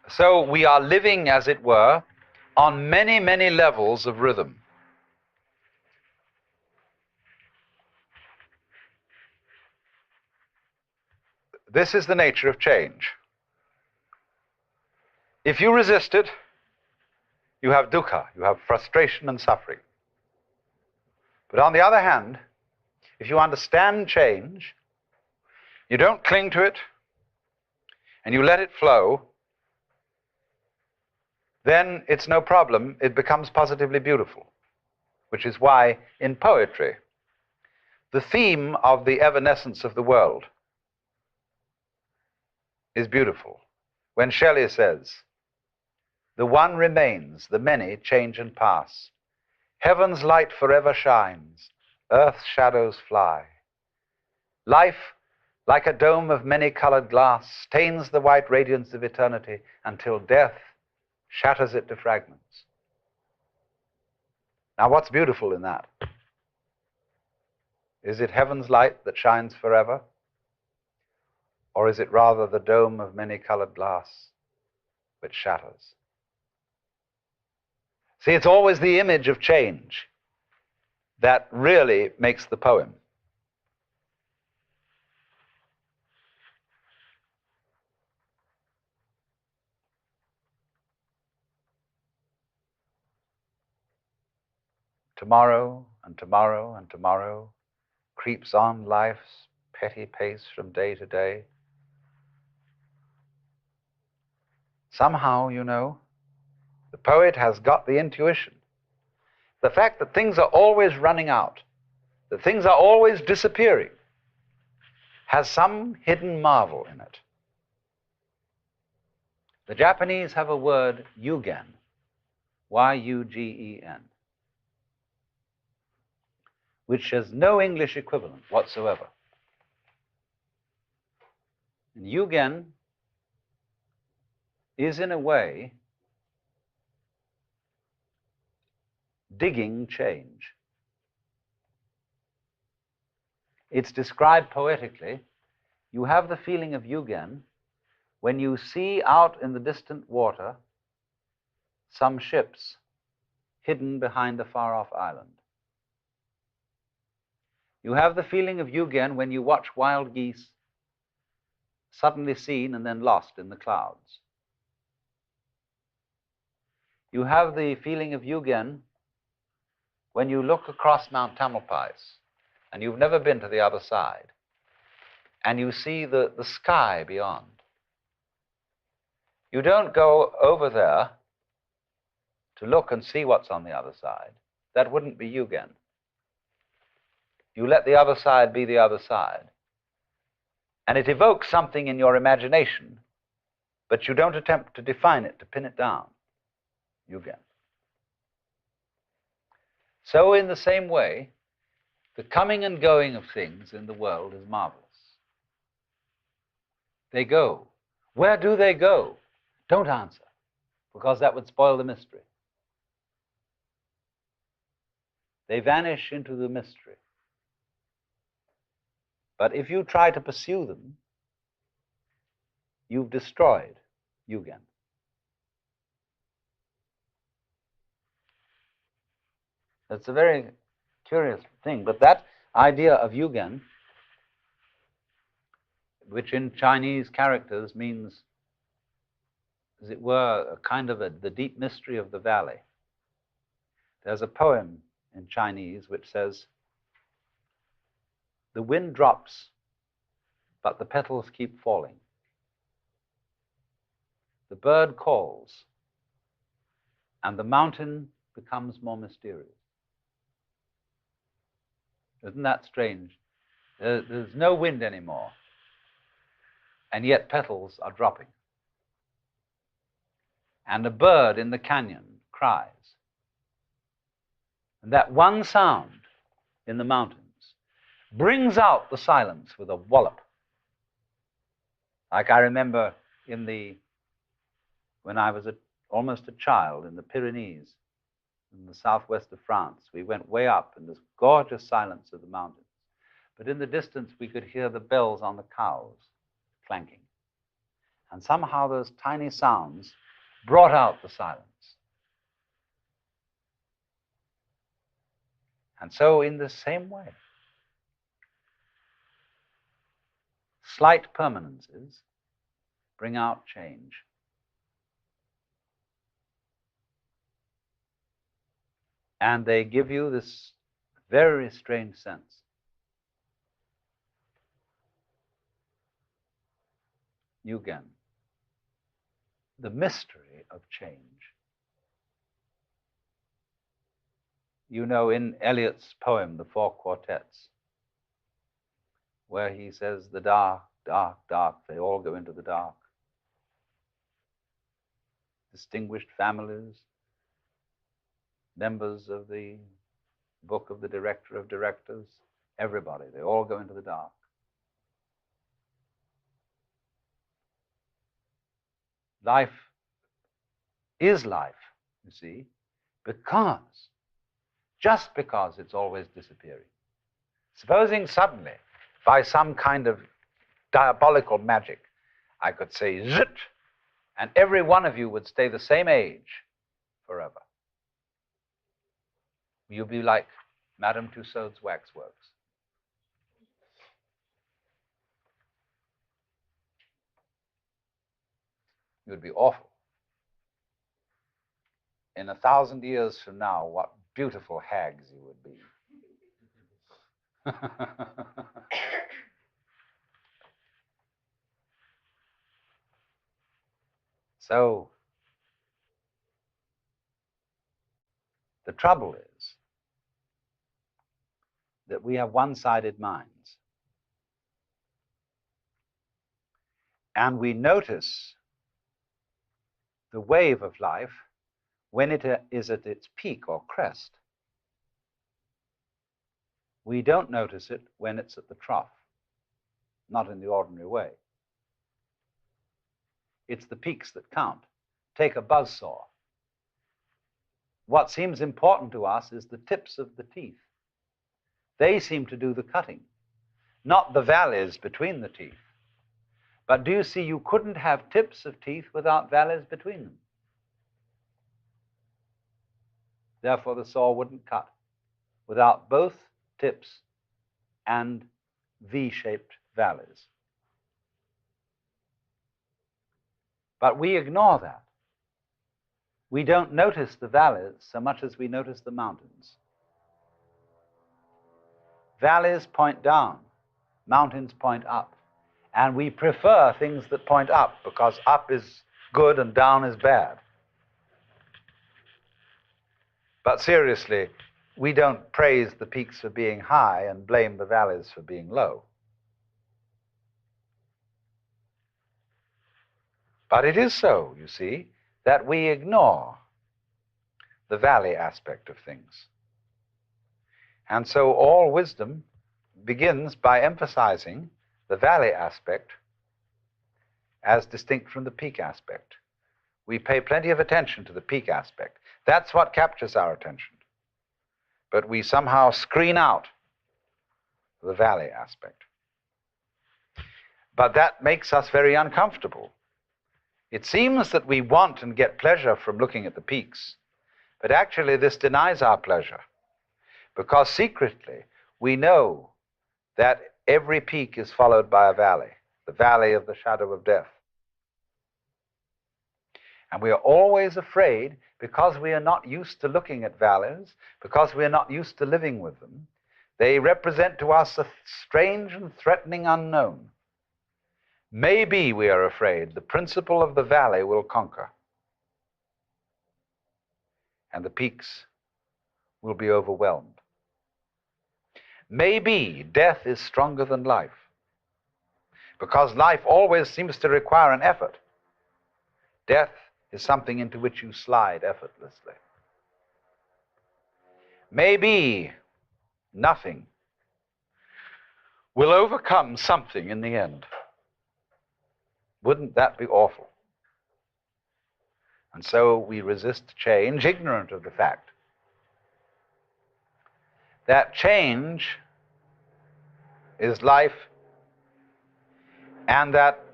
So we are living, as it were, on many, many levels of rhythm. This is the nature of change. If you resist it, you have dukkha, you have frustration and suffering. But on the other hand, if you understand change, you don't cling to it, and you let it flow, then it's no problem. It becomes positively beautiful, which is why in poetry, the theme of the evanescence of the world is beautiful. When Shelley says, "The one remains, the many change and pass. Heaven's light forever shines, earth's shadows fly. Life, like a dome of many-colored glass, stains the white radiance of eternity until death shatters it to fragments." Now, what's beautiful in that? Is it heaven's light that shines forever? Or is it rather the dome of many-colored glass which shatters? See, it's always the image of change that really makes the poem. Tomorrow and tomorrow and tomorrow creeps on life's petty pace from day to day. Somehow, the poet has got the intuition. The fact that things are always running out, that things are always disappearing, has some hidden marvel in it. The Japanese have a word, yugen, Y-U-G-E-N, which has no English equivalent whatsoever. And yugen is, in a way, digging change. It's described poetically. You have the feeling of yugen when you see out in the distant water some ships hidden behind a far-off island. You have the feeling of yugen when you watch wild geese suddenly seen and then lost in the clouds. You have the feeling of yugen when you look across Mount Tamalpais and you've never been to the other side and you see the sky beyond. You don't go over there to look and see what's on the other side. That wouldn't be yugen. You let the other side be the other side. And it evokes something in your imagination, but you don't attempt to define it, to pin it down. Yugen. So in the same way, the coming and going of things in the world is marvelous. They go. Where do they go? Don't answer, because that would spoil the mystery. They vanish into the mystery. But if you try to pursue them, you've destroyed yugen. That's a very curious thing, but that idea of yugen, which in Chinese characters means, as it were, a kind of the deep mystery of the valley. There's a poem in Chinese which says, "The wind drops, but the petals keep falling. The bird calls, and the mountain becomes more mysterious." Isn't that strange? There's no wind anymore, and yet petals are dropping. And a bird in the canyon cries. And that one sound in the mountains brings out the silence with a wallop. Like I remember when I was almost a child in the Pyrenees, in the southwest of France, we went way up in this gorgeous silence of the mountains. But in the distance, we could hear the bells on the cows clanking. And somehow those tiny sounds brought out the silence. And so in the same way, slight permanences bring out change. And they give you this very strange sense. Again, the mystery of change. You know, in Eliot's poem, The Four Quartets, where he says, the dark, dark, dark, they all go into the dark. Distinguished families, members of the book of the director of directors, everybody, they all go into the dark. Life is life, you see, just because it's always disappearing. Supposing suddenly, by some kind of diabolical magic, I could say zit, and every one of you would stay the same age forever. You'd be like Madame Tussauds waxworks. It would be awful. In 1,000 years from now, what beautiful hags you would be. So, the trouble is that we have one-sided minds. And we notice the wave of life when it is at its peak or crest. We don't notice it when it's at the trough, not in the ordinary way. It's the peaks that count. Take a buzzsaw. What seems important to us is the tips of the teeth. They seem to do the cutting, not the valleys between the teeth. But do you see, you couldn't have tips of teeth without valleys between them. Therefore, the saw wouldn't cut without both tips and V-shaped valleys. But we ignore that. We don't notice the valleys so much as we notice the mountains. Valleys point down, mountains point up. And we prefer things that point up because up is good and down is bad. But seriously, we don't praise the peaks for being high and blame the valleys for being low. But it is so, you see, that we ignore the valley aspect of things. And so all wisdom begins by emphasizing the valley aspect as distinct from the peak aspect. We pay plenty of attention to the peak aspect. That's what captures our attention. But we somehow screen out the valley aspect. But that makes us very uncomfortable. It seems that we want and get pleasure from looking at the peaks, but actually this denies our pleasure, because secretly we know that every peak is followed by a valley, the valley of the shadow of death. And we are always afraid, because we are not used to looking at valleys, because we are not used to living with them. They represent to us a strange and threatening unknown. Maybe, we are afraid, the principle of the valley will conquer, and the peaks will be overwhelmed. Maybe death is stronger than life, because life always seems to require an effort. Death is something into which you slide effortlessly. Maybe nothing will overcome something in the end. Wouldn't that be awful? And so we resist change, ignorant of the fact that change is life, and that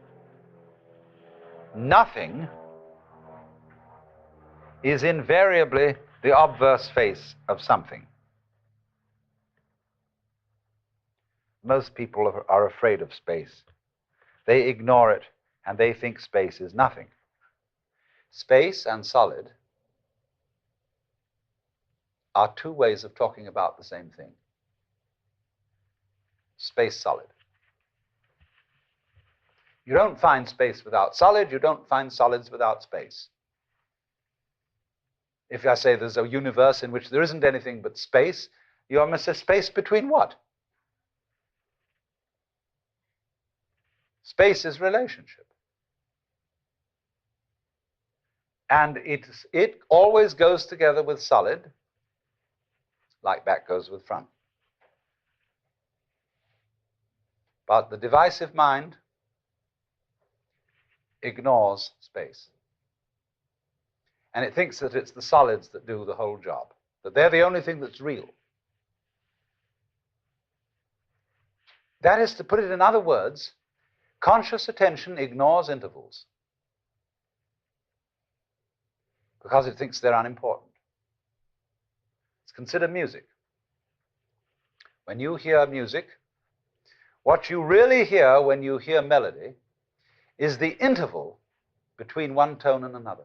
nothing is invariably the obverse face of something. Most people are afraid of space. They ignore it, and they think space is nothing. Space and solid are two ways of talking about the same thing. Space, solid. You don't find space without solid. You don't find solids without space. If I say there's a universe in which there isn't anything but space, you must say space between what? Space is relationship. And it always goes together with solid, like back goes with front. But the divisive mind ignores space. And it thinks that it's the solids that do the whole job, that they're the only thing that's real. That is, to put it in other words, conscious attention ignores intervals because it thinks they're unimportant. Let's consider music. When you hear music, what you really hear when you hear melody is the interval between one tone and another.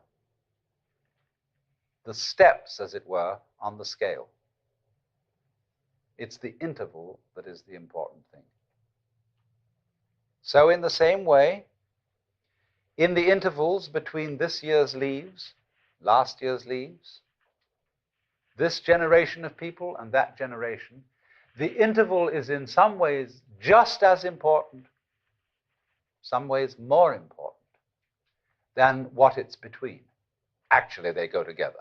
The steps, as it were, on the scale. It's the interval that is the important thing. So in the same way, in the intervals between this year's leaves, last year's leaves, this generation of people and that generation, the interval is in some ways just as important, some ways more important, than what it's between. Actually, they go together.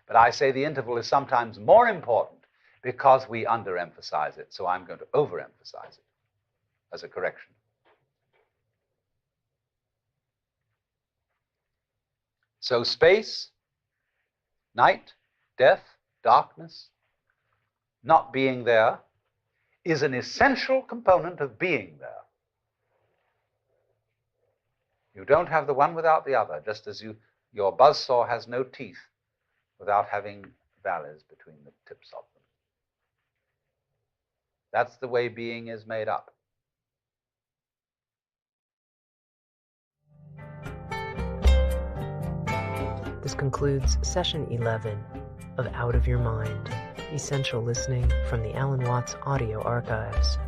But I say the interval is sometimes more important because we underemphasize it, so I'm going to overemphasize it as a correction. So space, night, death, darkness, not being there, is an essential component of being there. You don't have the one without the other, just as your buzzsaw has no teeth without having valleys between the tips of them. That's the way being is made up. This concludes session 11 of Out of Your Mind, Essential Listening from the Alan Watts Audio Archives.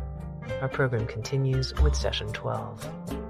Our program continues with session 12.